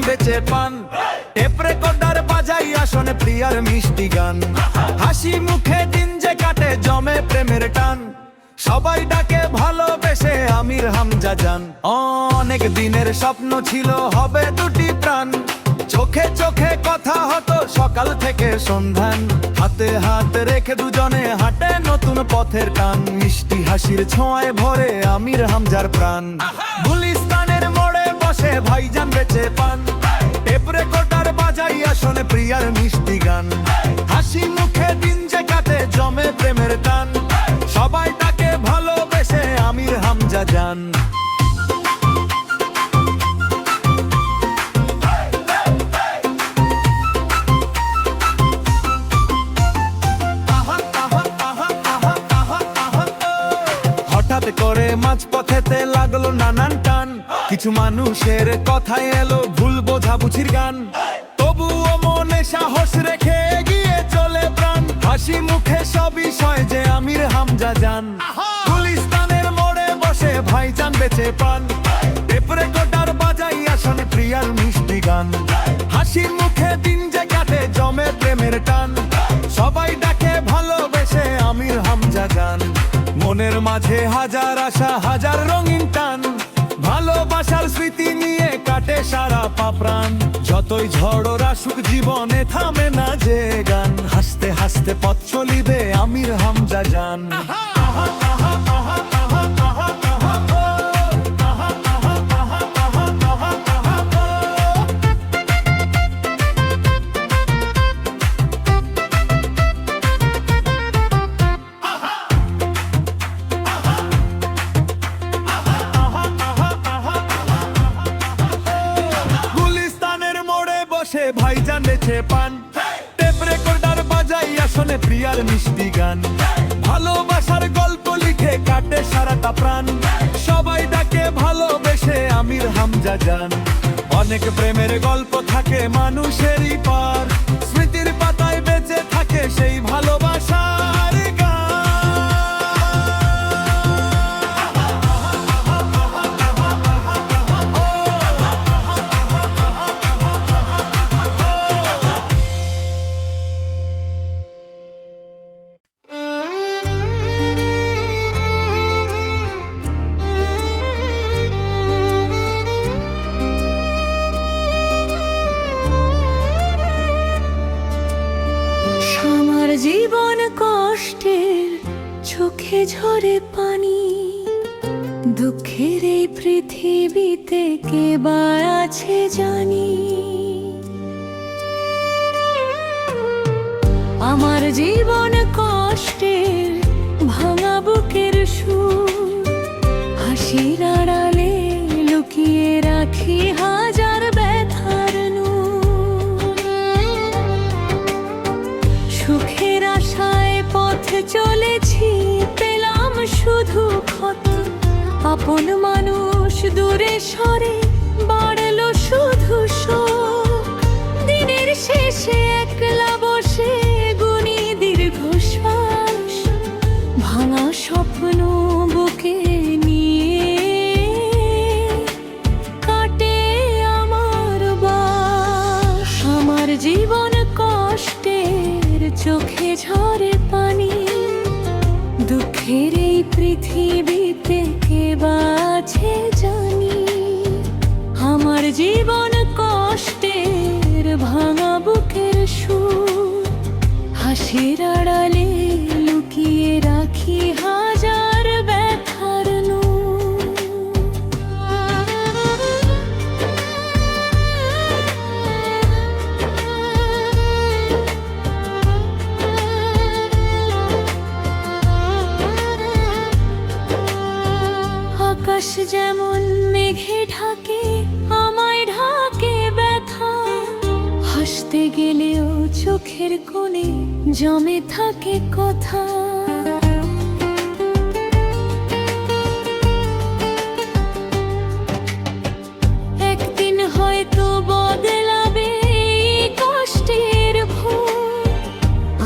বেচে পান, tape recorder বাজাই আসনে প্রিয়ার মিষ্টি গান। হাসি মুখে দিন যে কাটে জমে প্রেমের টান, সবাই ডাকে ভালোবেসে আমির হামজা জান। অনেক দিনের স্বপ্ন ছিল হবে দুটি প্রাণ, চোখে চোখে কথা হতো সকাল থেকে সন্ধান। হাতে হাত রেখে দুজনে হাঁটে নতুন পথের টান, মিষ্টি হাসির ছোঁয়ায় ভরে আমির হামজার প্রাণ। গুলিস্তানের মোড়ে বসে ভাইজান বেচে পান, টেপ রেকর্ডার বাজাই আসনে প্রিয়ার মিষ্টি গান। হাসি মুখে দিন যে কাটে জমে প্রেমের টান, সবাই তাকে ভালোবেসে আমির হামজা জান। হঠাৎ করে মাঝপথেতে লাগলো নানান টান, কিছু মানুষের কথায় এলো ভুল বোঝাবুঝির গান। তবুও মনে সাহস রেখে এগিয়ে চলে প্রাণ, হাসি মুখে সব বিষয় যে আমির হামজা জান। গুলিস্তানের মোড়ে বসে ভাইজান বেচে পান, টেপ রেকর্ডার বাজাই আসনে প্রিয়ার মিষ্টি গান। হাসি মুখে দিন যে কাটে জমে প্রেমের টান, সবাই ডাকে ভালোবেসে আমির হামজা জান। মনের মাঝে হাজার আশা হাজার রঙিন টান, ভালোবাসার স্মৃতি নিয়ে কাটে সারা প্রাণ। যতই ঝড় আসুক জীবনে থামে না যে গান, হাসতে হাসতে পথ চলিবে আমির হামজা জান। ভাইজান বেচে পান, টেপ রেকর্ডার বাজাই আসনে প্রিয়ার মিষ্টি গান। ভালোবাসার গল্প লিখে কাটে সারাটা প্রাণ, সবাই ডাকে ভালোবেসে আমির হামজা জান। অনেক প্রেমের গল্প থাকে মানুষেরই পার, স্মৃতির পাতায় বেঁচে থাকে সেই ভালোবাসার গান। জীবন কষ্টের চোখে ঝরে পানি, দুঃখের এই পৃথিবীতে কে বা আছে জানি। আমার জীবন কষ্টের ভাঙা বুকের সুর, হাসির আড়ালে লুকিয়ে রাখি হাজার ব্যথার নূর। সুখের আশায় পথ চলেছি, পেলাম শুধু ক্ষত। আপন মানুষ দূরে সরে, বাড়লো শুধু শোক। দিনের শেষে একলা বসে গুনি দীর্ঘশ্বাস, ভাঙা স্বপ্ন বুকে নিয়ে কাটে আমার বাস। আমার জীবন কষ্টের চোখে ঝরে পানি, দুঃখের এই পৃথিবীতে কে বা আছে জানি। আমার জীবন কষ্টের ভাঙা বুকের সুর, হাসির আড়ালে লুকিয়ে রাখি হাজার ব্যথার নূর। আকাশ যেমন মেঘে ঢাকে, আমায় ঢাকে ব্যথা। হাসতে গেলেও চোখের কোণে জমে থাকে কথা। একদিন হয়তো বদলাবে কষ্টের ভোর,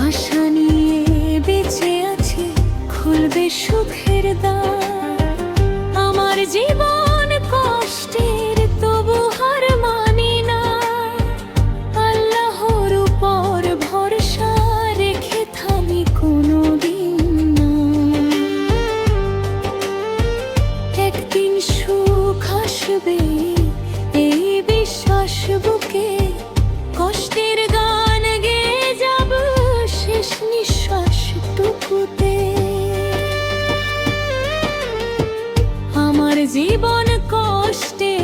আশা নিয়ে বেঁচে আছি খুলবে সুখের দ্বার। আমার জীবন কষ্টের তবু হার মানি না, জীবন কষ্টে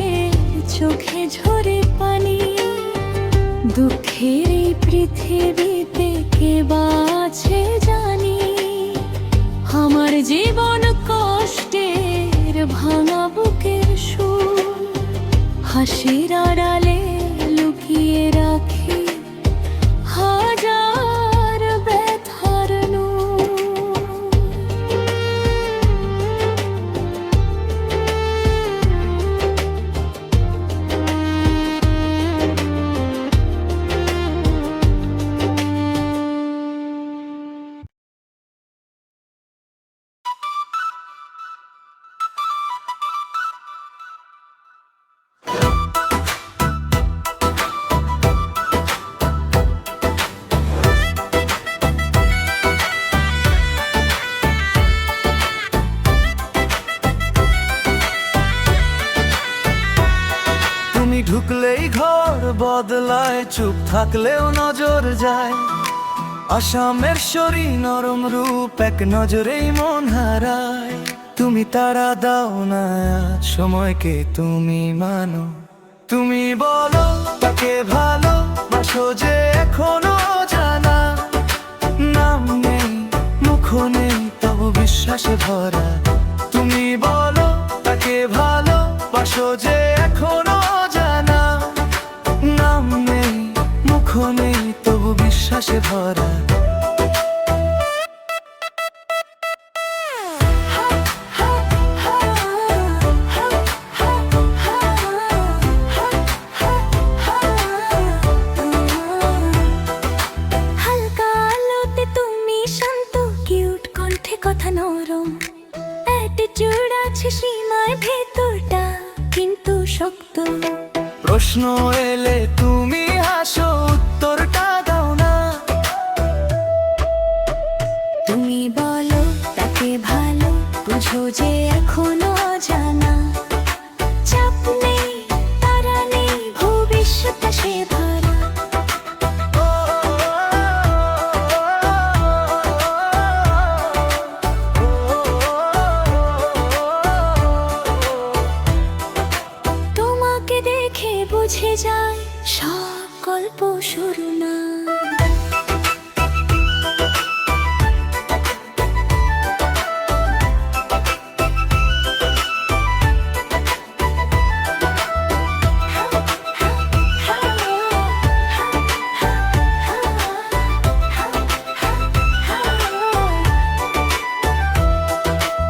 চোখে ঝরে পানি, দুঃখের এই পৃথিবীতে কে বাছে জানি। আমার জীবন কষ্টের ভাঙা বুকের সুর, হাসির আড়ালে লুকিয়ে রাখি হাজার ব্যথার নূর। তুমি ঢুকলেই ঘর বদলায়, চুপ থাকলেও নজর যায়। আসামের শরী নরম রূপ এক নজরেই মন হারায়। তুমি তারা দাও না আজ সময়কে, তুমি মানো। তুমি বলো তাকে ভালো বাসো যে এখনো জানা। নাম নেই মুখ নেই তবু বিশ্বাসে ভরা। তুমি বলো তাকে ভালো বাসো যে এখনো জানা। নাম নেই মুখ নেই তবু বিশ্বাসে ভরা। হালকা আলোতে তুমি শান্ত, কিউট কণ্ঠে কথা নরম, অ্যাটিটিউড আছে সীমায় ভেতরটা কিন্তু শক্ত। প্রশ্ন এলে তুমি হাসো, উত্তরটা দাও না। তুমি বলো তাকে ভালো বুঝো যে এখনো জানা। চাপ নেই তারা নেই ভবিষ্যৎটা সে ভরা। তোমাকে দেখে বুঝে যায় সব গল্প শুরু না।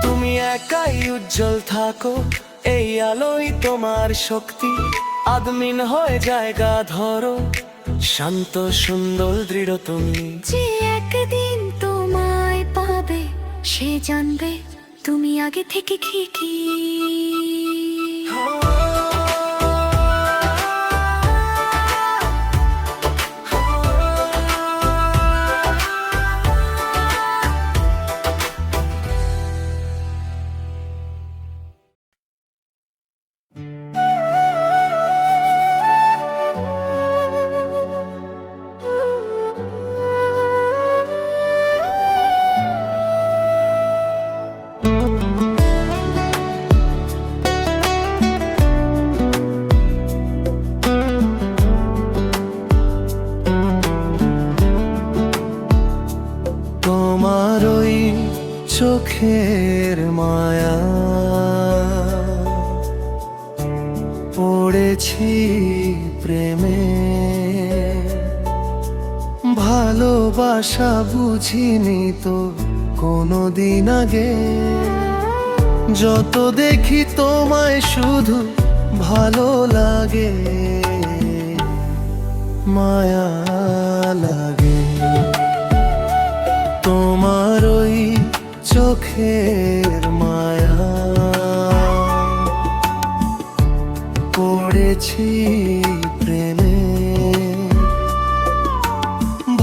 তুমি একাই উজ্জ্বল থাকো, এই আলোই তোমার শক্তি। আদমিন হয়ে জায়গা ধরো, শান্ত সুন্দর দৃঢ় তুমি। যে একদিন তোমায় পাবে সে জানবে তুমি আগে থেকে কি। তোমার ওই চোখের মায়া পড়েছি প্রেমে। ভালোবাসা বুঝিনি তো কোনোদিন আগে। যত দেখি তোমায় শুধু ভালো লাগে, মায়া লাগে। তোমার ওই চোখের মায়া পড়েছি প্রেমে।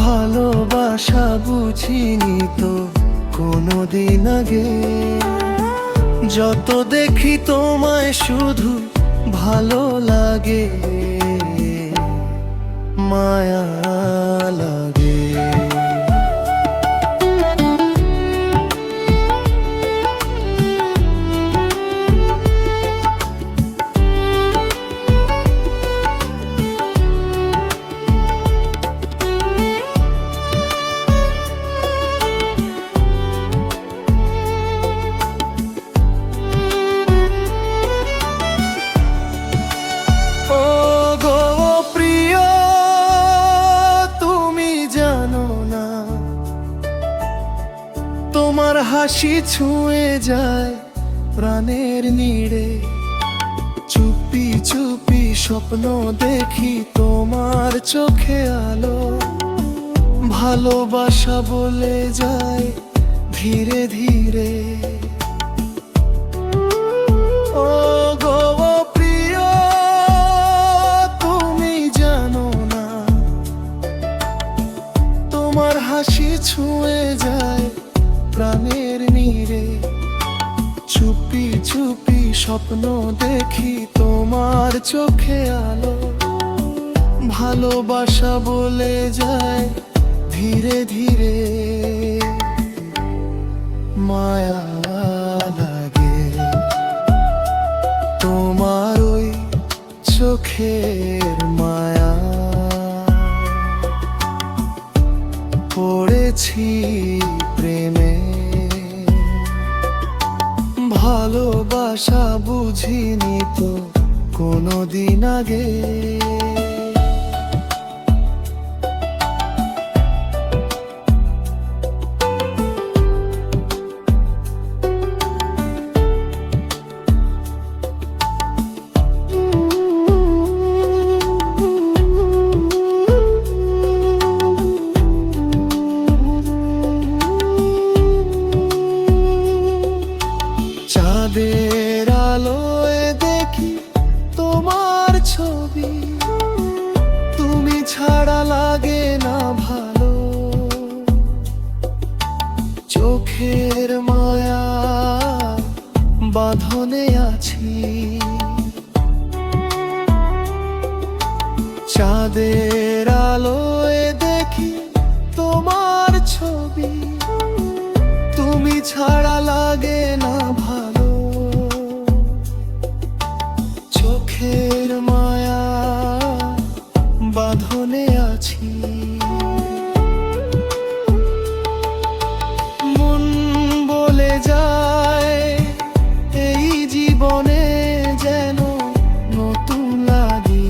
ভালোবাসা বুঝিনি তো কোনোদিন আগে। যত দেখি তোমায় শুধু ভালো লাগে, মায়া লাগে। হাসি ছুঁয়ে যায় প্রাণের নিড়ে। চুপি চুপি স্বপ্ন দেখি তোমার চোখে আলো, ভালোবাসা বলে যায় ধীরে ধীরে। ও গো প্রিয়, তুমি জানো না তোমার হাসি ছুঁয়ে যায় প্রাণের নিড়ে। চুপি চুপি স্বপ্ন দেখি তোমার চোখে আলো, ভালোবাসা বলে যায় ধীরে ধীরে। মায়া লাগে তোমার ওই চোখের মায়া, পড়েছি প্রেমে। ভালোবাসা বুঝিনি তো কোনোদিন আগে। চাঁদের আলোয় দেখি তোমার ছবি, তুমি ছাড়া লাগে না ভালো। চোখের মায়া বাঁধনে আছি, চাঁদের আলোয় দেখি তোমার ছবি, তুমি ছাড়া লাগে না ভালো। চোখের মায়া বাঁধনে আছি, মন বলে যায় এই জীবনে যেন নতুন লাগে।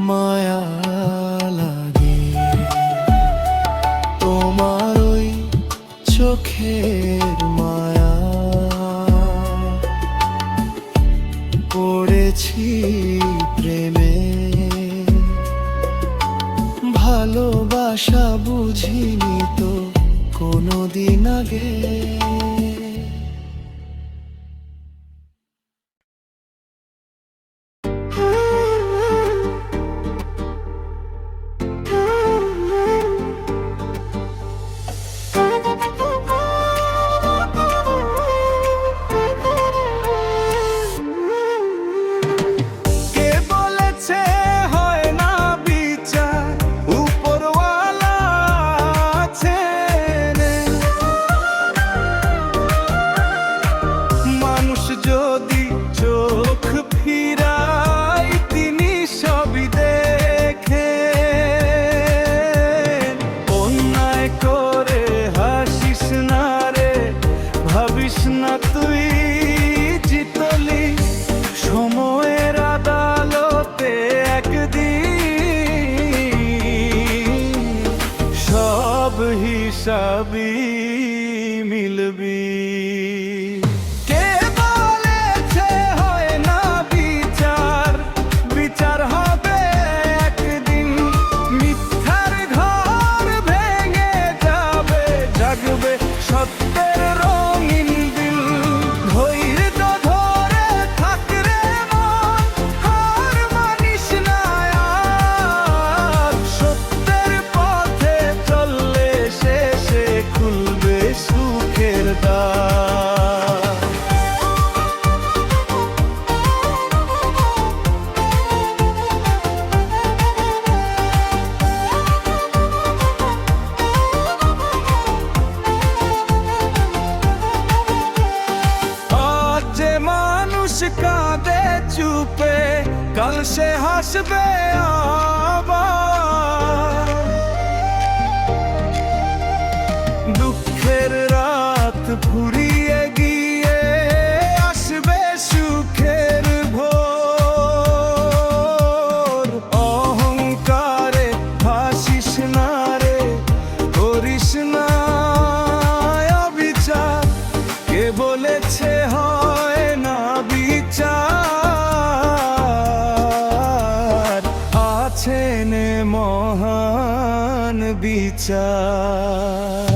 মায়া লাগে তোমার ওই চোখের মায়া, পড়েছি প্রেমে। ভালোবাসা বুঝিনি তো কোনোদিন আগে। কে বলেছে হয় না বিচার, উপরওয়ালা আছেন। মানুষ যদি চোখ ফিরায় তিনি সবই দেখেন। অন্যায় করে হাসিস না রে, ভাবিস না তুই জিতলি। সময়ের আদালতে একদিন সব হিসাবই মিলবি। কে বলেছে হয় না বিচার, বিচার হবে একদিন। মিথ্যার ঘর ভেঙে যাবে, জাগবে সত্যের রঙিন দিল। ধৈর্য ধরে থাক রে মন, হার মানিস না আজ। সত্যের পথে চললে শেষে খুলবে সুখের দ্বার। আজ যে মানুষ কাঁদে চুপে, কাল সে হাসবে আবার। দুঃখের রাত ফুরিয়ে গিয়ে আসবে সুখের ভোর। অহংকারে হাসিস না রে, করিস না আছেন মহান বিচার।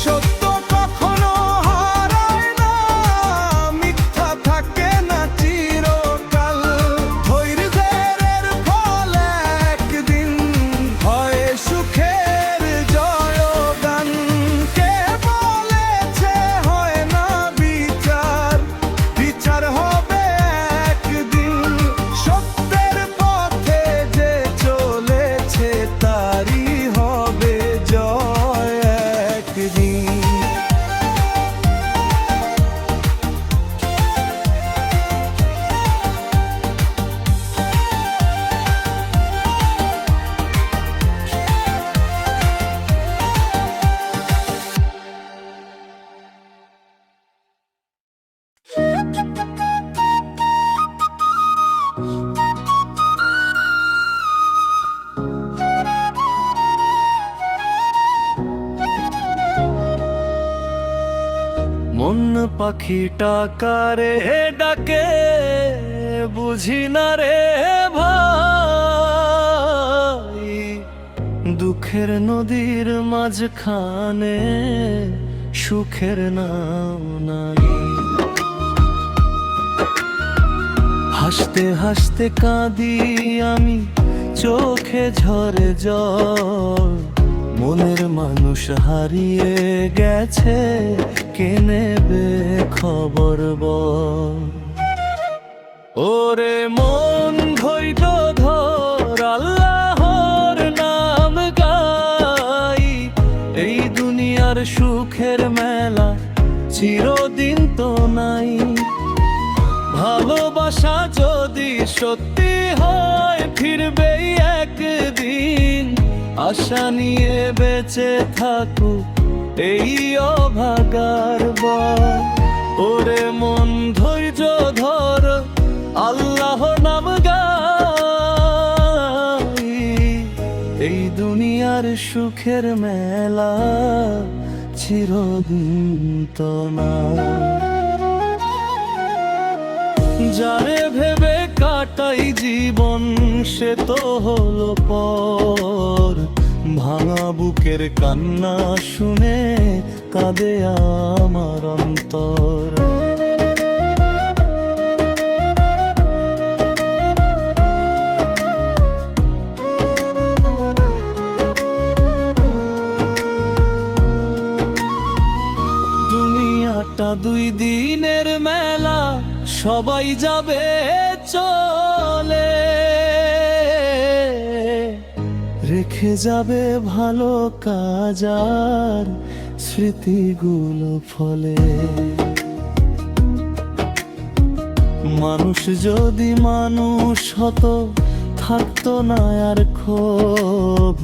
সত্য কখনো হারায় না, মিথ্যা থাকে না চিরকাল। ধৈর্যের ফল একদিন হয় সুখের জয়গান। কে বলেছে হয় না বিচার, বিচার হবে একদিন। সত্যের পথে যে চলেছে তারই হবে জয় একদিন। মন পাখিটা কারে ডাকে বুঝি না রে ভাই। দুঃখের নদীর মাঝখানে সুখের নাম নাই। হাসতে হাসতে কাঁদি আমি, চোখে ঝরে জল। মনের মানুষ হারিয়ে গেছে, কে নেবে খবর বল। ওরে মন ধৈর্য ধর, আল্লাহর নাম গাই। এই দুনিয়ার সুখের মেলা চিরদিন তো নাই। ভালোবাসা যদি সত্যি হয় ফিরবে একদিন। আশা নিয়ে বেঁচে থাকুক এই অভাগার বল। ওরে মন ধৈর্য ধর, আল্লাহ নাম গাই। এই দুনিয়ার সুখের মেলা চিরদিন তো না। যারে ভেবে কাটাই জীবন সে তো হলো পর। ভাঙা বুকের কান্না শুনে কাঁদে আমার অন্তর। দুনিয়াটা দুই দিনের মেলা, সবাই যাবে চলে। রেখে যাবে ভালো কাজ আর স্মৃতিগুলো ফলে। মানুষ যদি মানুষ হতো থাকতো না আর ক্ষোভ।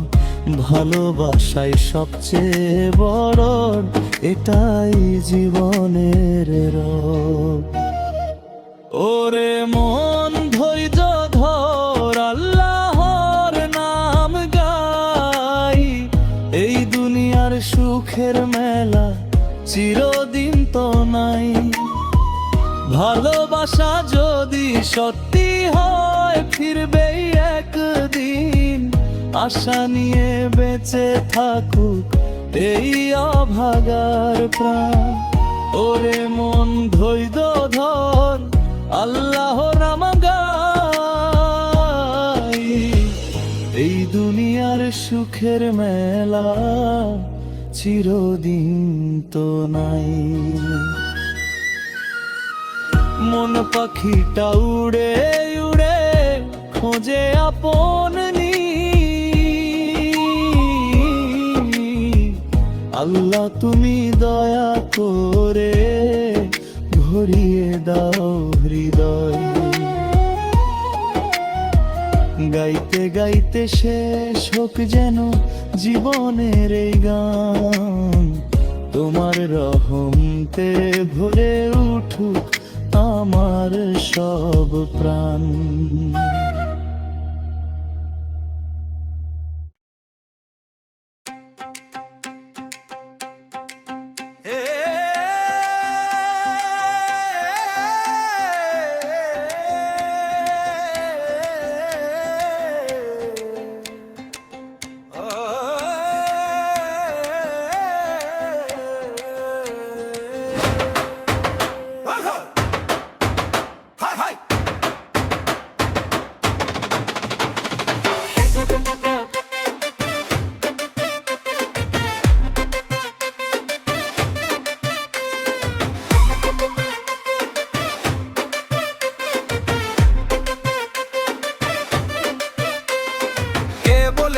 ভালোবাসাই সবচেয়ে বড়, এটাই জীবনের রোগ। ওরে মন ধৈর্য ধর, আল্লাহর নাম গাই। এই দুনিয়ার সুখের মেলা চিরদিন তো নাই। ভালোবাসা যদি সত্যি হয় ফিরবে একদিন। আশা নিয়ে বেঁচে থাকুক এই অভাগার প্রাণ। ওরে মন ধৈর্য ধর, আল্লাহ নাম গাই। এই দুনিয়ার সুখের মেলা চিরদিন তো নাই। মন পাখিটা উড়ে উড়ে খোঁজে আপন নি। আল্লাহ তুমি দয়া করে ভরিয়ে দাও হৃদয়। গাইতে গাইতে শেষ হোক যেন জীবনের এই গান। তোমার রহমতে ভরে উঠুক আমার সব প্রাণ।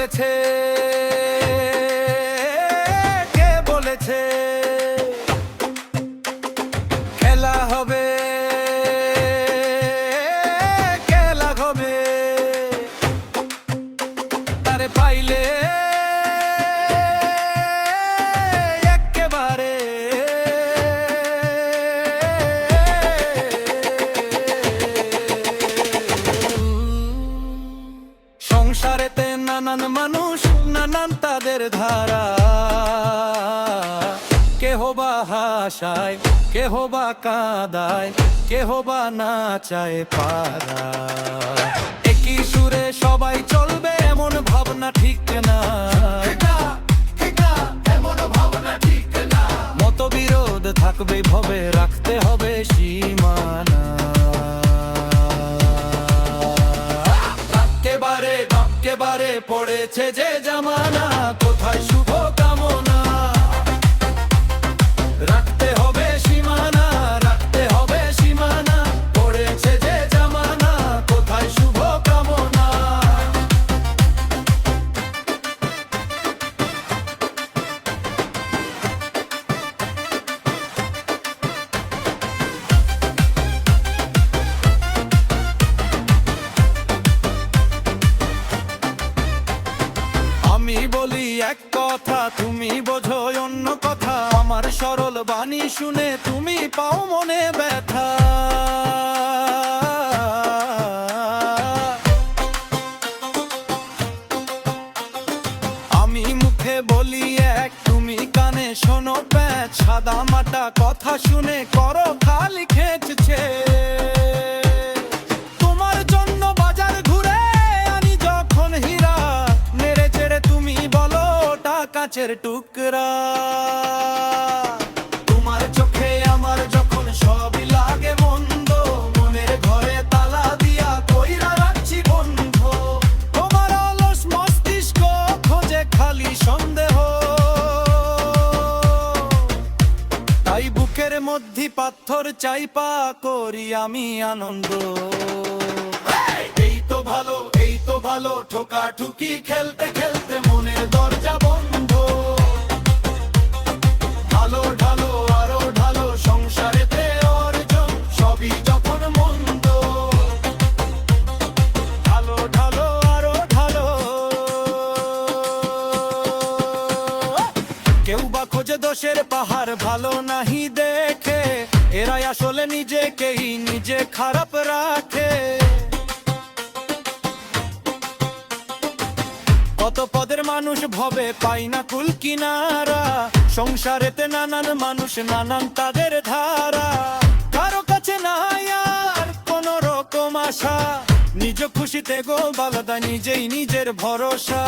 বলেছে, কে বলেছে খেলা হবে, খেলা হবে? তারে পাইলে একেবারে সংসারেতে নানান মানুষ, নানান তাদের ধারা, কেহ বা হাসায়, কেহ বা কাঁদায়, কেহ বা নাচায় পারা। একই সুরে সবাই চলবে এমন ভাবনা ঠিক না, মতবিরোধ থাকবে ভবে, রাখতে হবে সীমানা। একেবারে পড়েছে যে জামানা, কোথায় শুভ কামনা? রাখতে হবে সীমানা, রাখতে হবে সীমানা, পড়েছে যে জামানা, কোথায় শুভ কামনা? আমি বলি এক কথা, তুমি বোঝো অন্য কথা, আমার সরল বাণী শুনে তুমি পাও মনে ব্যথা। আমি মুখে বলি এক, তুমি কানে শোনো প্যাচ, সাদা মাটা কথা শুনে করো খালি খেঁচছে। তোমার জন্য বাজার ঘুরে আনি যখন হীরা, নেড়ে চেড়ে তুমি বলো ওটা কাঁচের টুকরা। তোমার চোখে আমার যখন সবই লাগে মন্দ, মনের ঘরে তালা দিয়া কইরা রাখছি বন্ধ। তোমার অলস মস্তিষ্ক খোঁজে খালি সন্দেহ, তাই বুকের মধ্যে পাথর চাইপা করি আমি আনন্দ। এই তো ভালো, এই তো ভালো, ঠোকা ঠুকি খেলতে খেলতে মনের দরজা বন্ধ। ঢালো ঢালো আরো ঢালো, সংসারেতে অর্জন সবই যখন মন্দ। ঢালো ঢালো আরো ঢালো। কেউ বা খোঁজে দোষের পাহাড়, ভালো নাহি দেখে, এরাই আসলে নিজেকেই নিজে খারাপ রাখে। কত পদের মানুষ ভবে পাই না কুল কিনারা, সংসারেতে নানান মানুষ, নানান তাদের ধারা। কারো কাছে নাই আর কোন রকম আশা, নিজ খুশিতে গো বালাদা, নিজেই নিজের ভরসা।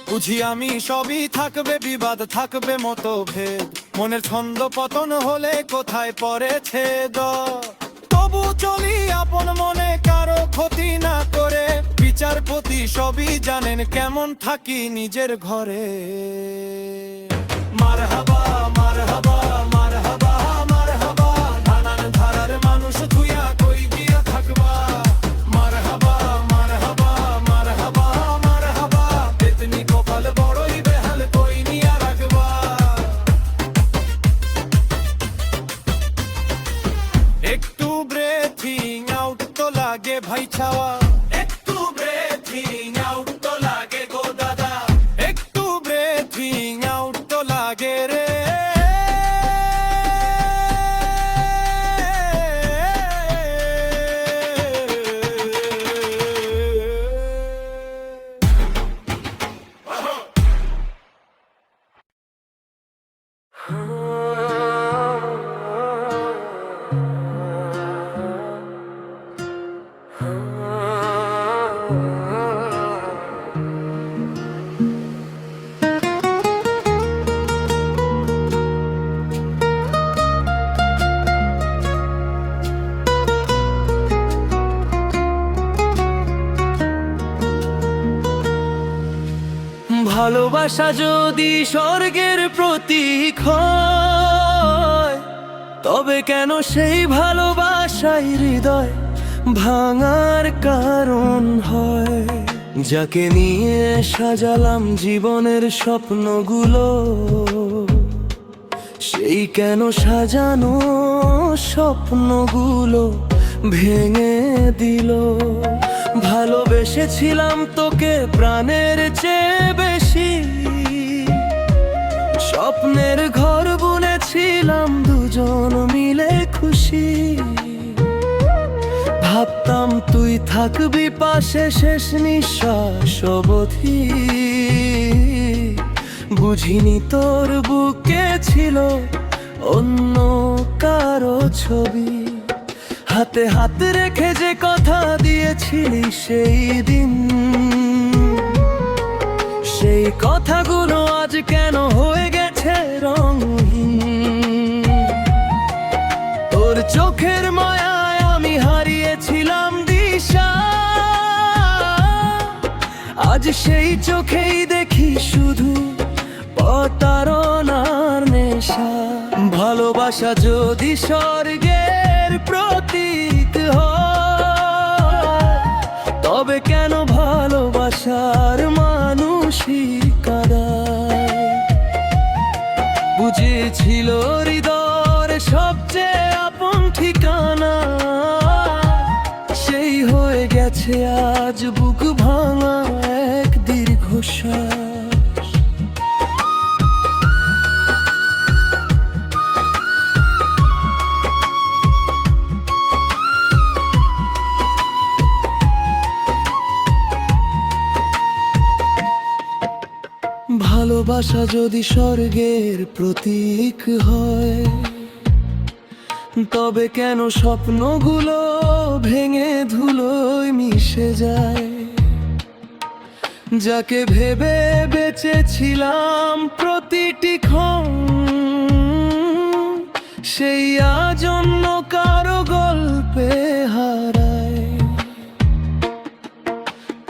বুঝি আমি সবই থাকবে বিবাদ, থাকবে মতভেদ, মনের ছন্দ পতন হলে কোথায় পড়েছে দ। তবু চলি আপন মনে, কারো ক্ষতি না করে, বিচারপতি সবই জানেন কেমন থাকি নিজের ঘরে। মারহাবা মারহাবা মারহাবা মারহাবা, নানান ধারার মানুষ ধুইয়া কই দিয়া থাকবা। মারহাবা মারহাবা মারহাবা মারহাবা, পেতনি কপাল বড়ই বেহাল, কই নিয়া রাখবা। একটু ব্রেথিং আউট তো লাগে ভাই ছাওয়া, একটু ব্রেথিং আউট তো লাগে গো দাদা, একটু ব্রেথিং আউট তো লাগে রে। ভালোবাসা যদি স্বর্গের প্রতীক হয়, তবে কেন সেই ভালোবাসায় হৃদয় ভাঙার কারণ হয়। যাকে নিয়ে সাজালাম জীবনের স্বপ্নগুলো, সেই কেন সাজানো স্বপ্নগুলো ভেঙে দিল। ভালোবেসেছিলাম তোকে প্রাণের চেয়ে বেশি, স্বপ্নের ঘর বুনেছিলাম দুজন মিলে খুশি। ভাবতাম তুই থাকবি পাশে শেষ নিঃশ্বাস অবধি, বুঝিনি তোর বুকে ছিল অন্য কারো ছবি। হাতে হাত রেখে যে কথা দিয়েছিলি সেই দিন, সেই কথাগুলো আজ কেন হয়ে গেছে রঙহীন। তোর চোখের মায়ায় আমি হারিয়েছিলাম দিশা, আজ সেই চোখেই দেখি শুধু প্রতারণার নেশা। ভালোবাসা যদি স্বর্গের প্রতীক হয়, তবে কেন ভালোবাসার মানুষই কাঁদায়। বুঝেছিল হৃদয়ের সবচেয়ে আপন ঠিকানা, সেই হয়ে গেছে আজ বুক ভাঙা এক দীর্ঘশ্বাস। ভালোবাসা যদি স্বর্গের প্রতীক হয়, তবে কেন স্বপ্নগুলো ভেঙে ধুলোয় মিশে যায়। যাকে ভেবে বেঁচেছিলাম প্রতিটি ক্ষণ, সেই আজ অন্য কারো গল্পে হারায়।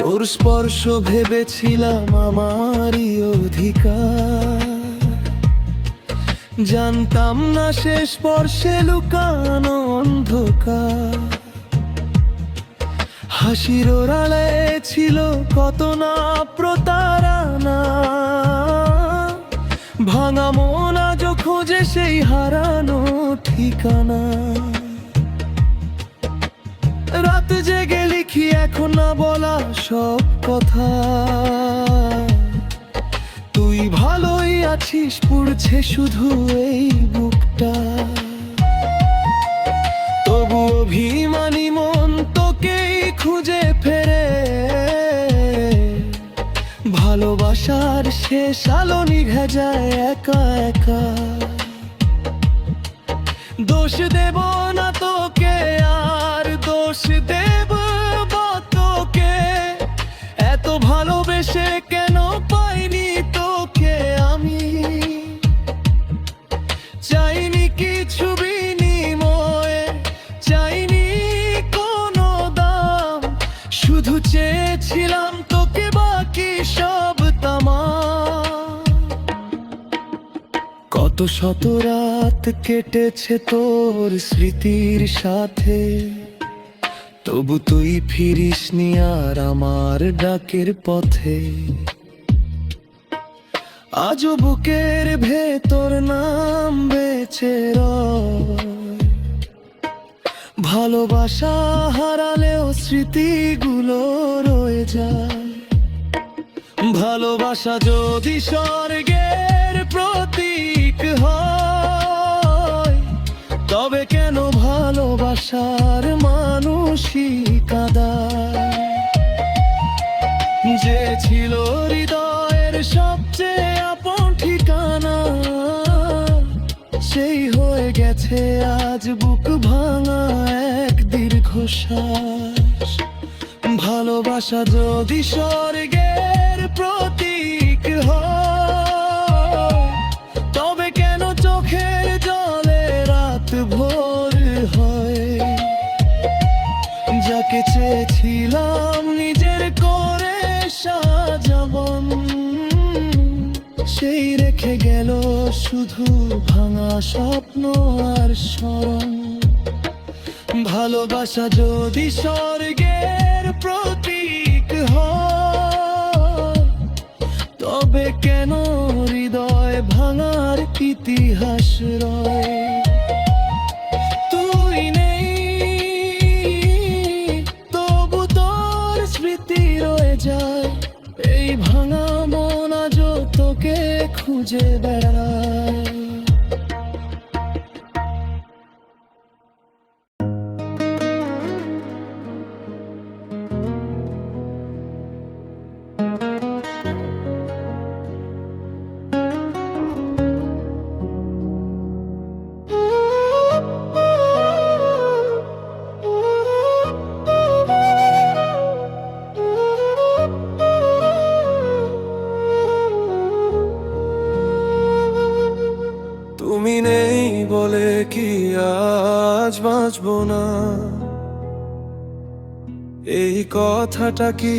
তোর স্পর্শ ভেবেছিলাম আমারই অধিকার, জানতাম না সে স্পর্শে লুকানো অন্ধকার। হাসির ওড়ালে ছিল কত না প্রতারণা, ভাঙা মন আজ খোঁজে সেই হারানো ঠিকানা। রাত জেগে লিখি এখন না বলা সব কথা, তুই ভালোই আছিস পুড়ছে শুধু এই বুকটা। তবু অভিমানী মন তোকেই খুঁজে ফেরে, ভালোবাসার শেষ আলো নিভে যায় একা একা। দোষ দেব না তোকে আর দোষ দেব তোকে, এত ভালোবেসে কেন পাইনি তোকে আমি। চাইনি কিছু বিনিময়ে, চাইনি কোনো দাম, শুধু চেয়েছিলাম তোকে বাকি সব তামাম। কত শত রাত কেটেছে তোর স্মৃতির সাথে, তবু তুই ফিরিসনি আর আমার ডাকের পথে। আজও বুকের ভেতর নাম বেঁচে রয়, ভালোবাসা হারালেও স্মৃতিগুলো রয়ে যায়। ভালোবাসা যদি স্বর্গের প্রতীক হয়, তবে কেন ভালোবাসার মানুষই কাঁদায়। যে ছিল হৃদয়ের সবচেয়ে আপন ঠিকানা, সেই হয়ে গেছে আজ বুক ভাঙা এক দীর্ঘশ্বাস। ভালোবাসা যদি স্বর্গের প্রতীক হয়, তবে কেন চোখের জলে রাত ভোর হয়। যাকে চেয়েছিলাম নিজের করে সাজাবন, সেই রেখে গেল শুধু ভাঙা স্বপ্ন আর স্মরণ। ভালোবাসা যদি স্বর্গের প্রতীক হয়, তবে কেন হৃদয় ভাঙার ইতিহাস রয়? তুই নেই, তবু তোর স্মৃতি রয়ে যায়। এই ভাঙা মন আজও তোকে খুঁজে বেড়ায়। তুমি নেই বলে কি আজ বাঁচবো না? এই কথাটা কি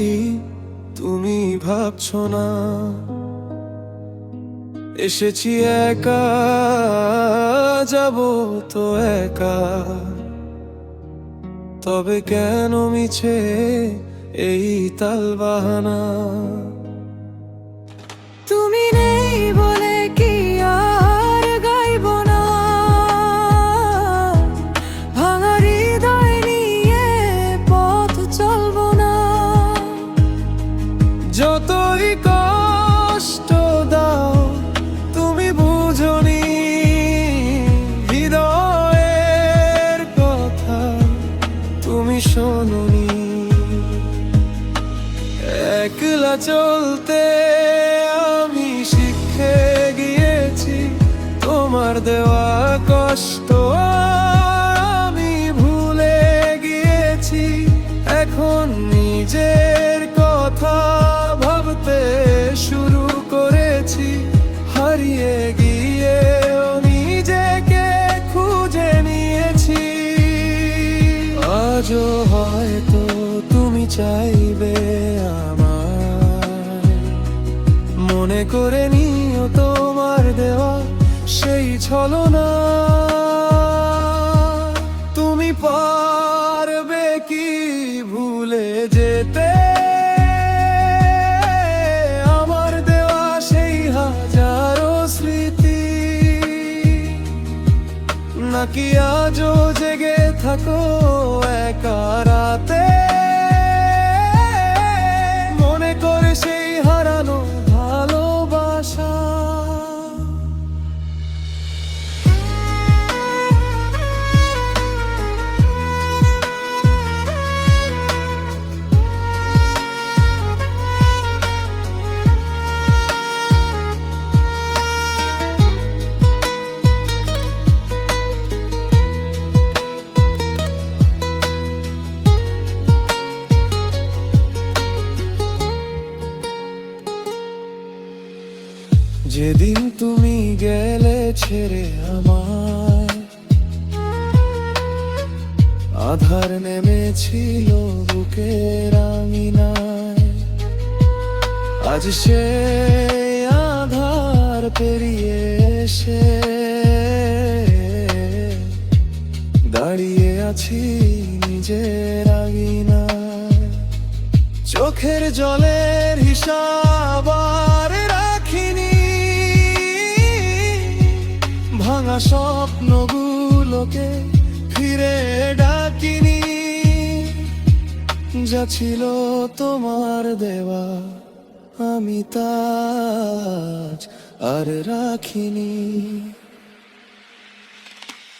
তুমি ভাবছো না? এসেছি একা, যাব তো একা, তবে কেন মিছে এই তালবাহানা? তুমি নেই বলে কি আর গাইবো না? ভাঙা হৃদয় নিয়ে পথ চলবো না। যতই কষ্ট দাও তুমি বুঝনি হৃদয়ের কথা, তুমি শোনোনি। একলা চলতে আমি শিখে গিয়েছি, তোমার দেওয়া কষ্ট আমি ভুলে গিয়েছি। এখন নিজের কথা ভাবতে শুরু করেছি, হারিয়ে গিয়ে নিজেকে খুঁজে নিয়েছি। আজও হয়তো তুমি চাইবে আমায়, মনে করে নিও তোমার দেওয়া সেই ছলনা। তুমি পারবে কি ভুলে যেতে আমার দেওয়া সেই হাজারো স্মৃতি? নাকি আজও জেগে থাকো একা রাতে, মনে করে সেই হারানো ভালোবাসা? যেদিন তুমি গেলে ছেড়ে আমায়, আধার নেমেছিল বুকের আঙিনায়। আজ সে আধার পেরিয়ে এসে দাঁড়িয়ে আছি নিজের আঙিনায়। চোখের জলের হিসাব আর রাখিনি, ভাঙা স্বপ্নগুলোকে ফিরে ডাকিনি। যা ছিল তোমার দেওয়া আমি তাজ আর রাখিনি।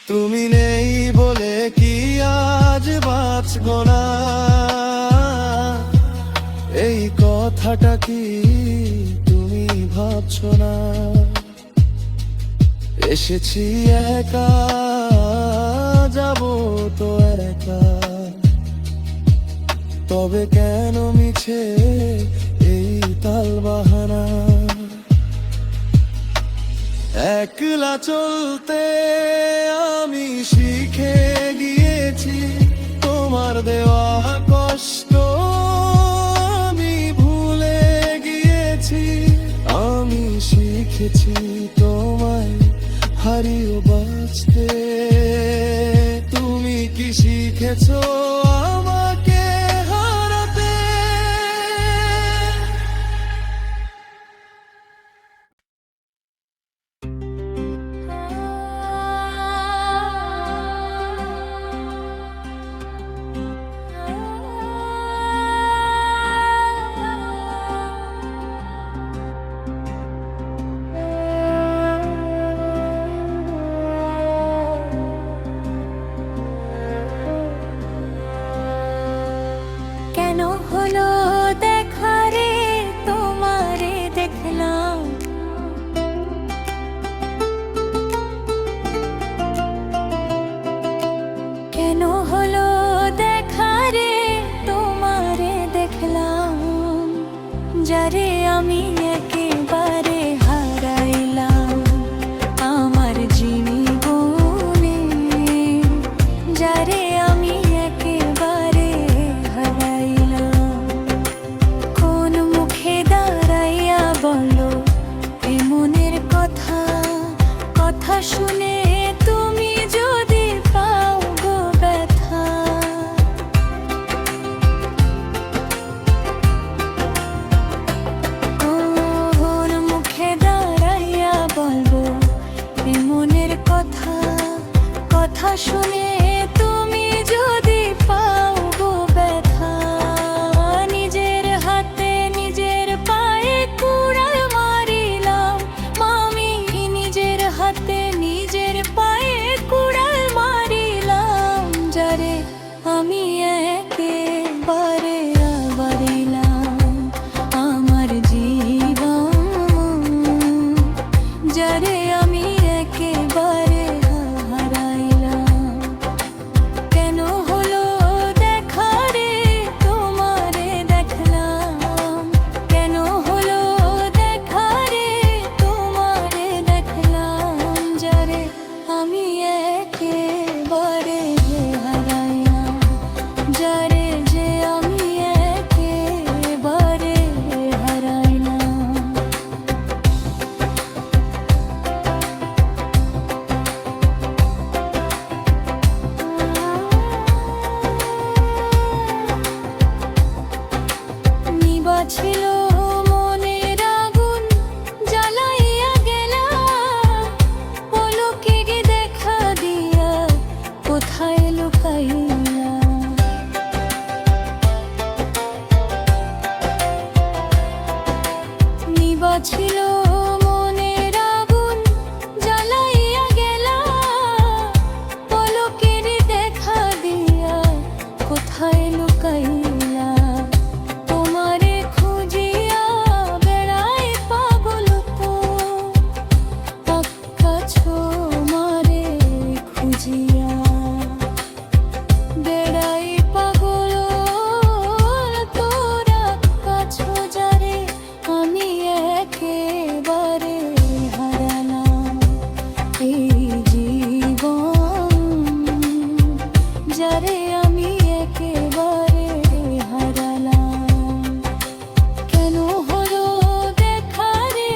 তুমি নেই বলে কি আজ বাঁচবো না? এই কথাটা কি তুমি ভাবছো না? এসেছি একা, যাব তো একা, তবে কেন মিছে এই তালবাহানা? একলা চলতে আমি শিখে গিয়েছি, তোমার দেওয়া কষ্ট আমি ভুলে গিয়েছি। আমি শিখেছি তোমায় হারিয়ে বাঁচতে, তুমি কি শিখ যারে আমি একেবারে হারাইলাম আমার জীবনে, যারে আমি একেবারে হারাইলাম। কোন মুখে দাঁড়াইয়া বলো এ মনের কথা, কথা শুনে তুমি যদি পাও গো ব্যথা। কোন মুখে দাঁড়াইয়া বলবো এ মনের কথা, কথা শুনে তুমি যদি পাও গো ব্যথা। নিজের হাতে নিজের পায়ে কুড়াল মারিলাম মামি, নিজের হাতে নিজের পায়ে কুড়াল মারিলাম, যারে আমি একেবারে আবারিলাম আমার জীবন, যারে আমি একেবারে হারাইলাম। কেন হলো দেখা রে তোমারে দেখলাম, কেন হলো দেখা রে তোমারে দেখলাম, যারে আমি একেবারে হারাইলাম, যারে যে আমি একেবারে হারাইলাম। নিবা ছিল মনের আগুন জ্বালাইয়া গেলা, পলকে গে দেখা দিয়া কোথায় লুকাইলা। নিবা ছিল মনের আগুন জ্বালাইয়া গেলা, পলকের দেখা দিয়া কোথায় লুকাইলা। তোমারে খুঁজিয়া বেড়াই পাগল তো, আকাছো মারে খুঁজিয়া বেড়াই পাগল তোরা কাছো, যারে আমি একেবারে হারালাম এই জীবন, যারে আমি একেবারে হারালাম। কেন হলো দেখা রে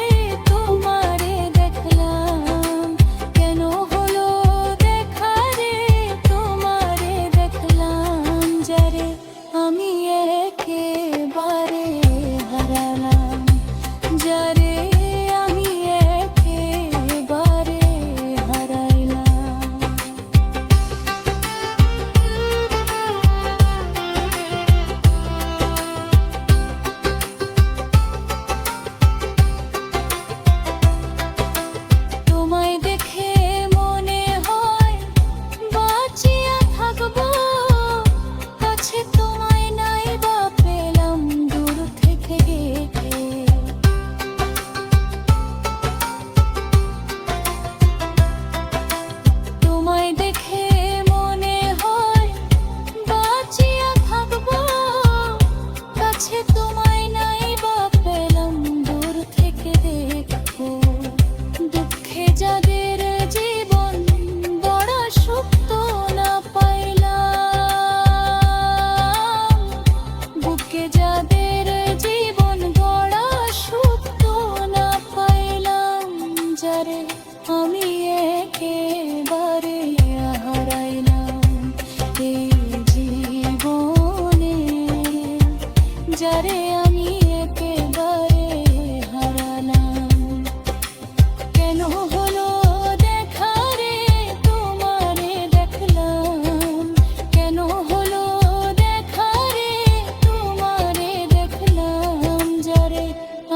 তোমারে দেখলাম, কেন হলো দেখা রে তোমারে দেখলাম, যারে আমি একেবারে হারালাম, যারে আমি একেবারে হারাইলাম। তোমায় দেখে মনে হয় বাঁচিয়া থাকবো, কাছে তোমায় নাই বা পেলাম দূর থেকে দেখে। তোমায় দেখে মনে হয় বাঁচিয়া থাকবো, কাছে তোমায় নাই বা পেলাম দূর থেকে দেখো। দুঃখে যাদের জীবন বড় সুখ না পাইলাম, বুকে যাদের জীবন বড় সুখ না পাইলাম, যারে আমি একেবারে হারাইলাম এই জীবনে, যারে আমি একেবারে হারালাম। কেন হলো দেখা রে তোমারে দেখলাম, কেন হলো দেখা রে তোমারে দেখলাম, যারে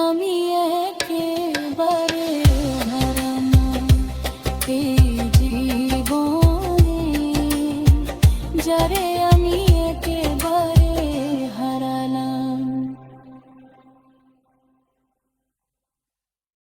আমি একেবারে হারালাম এই জীবনে, যারে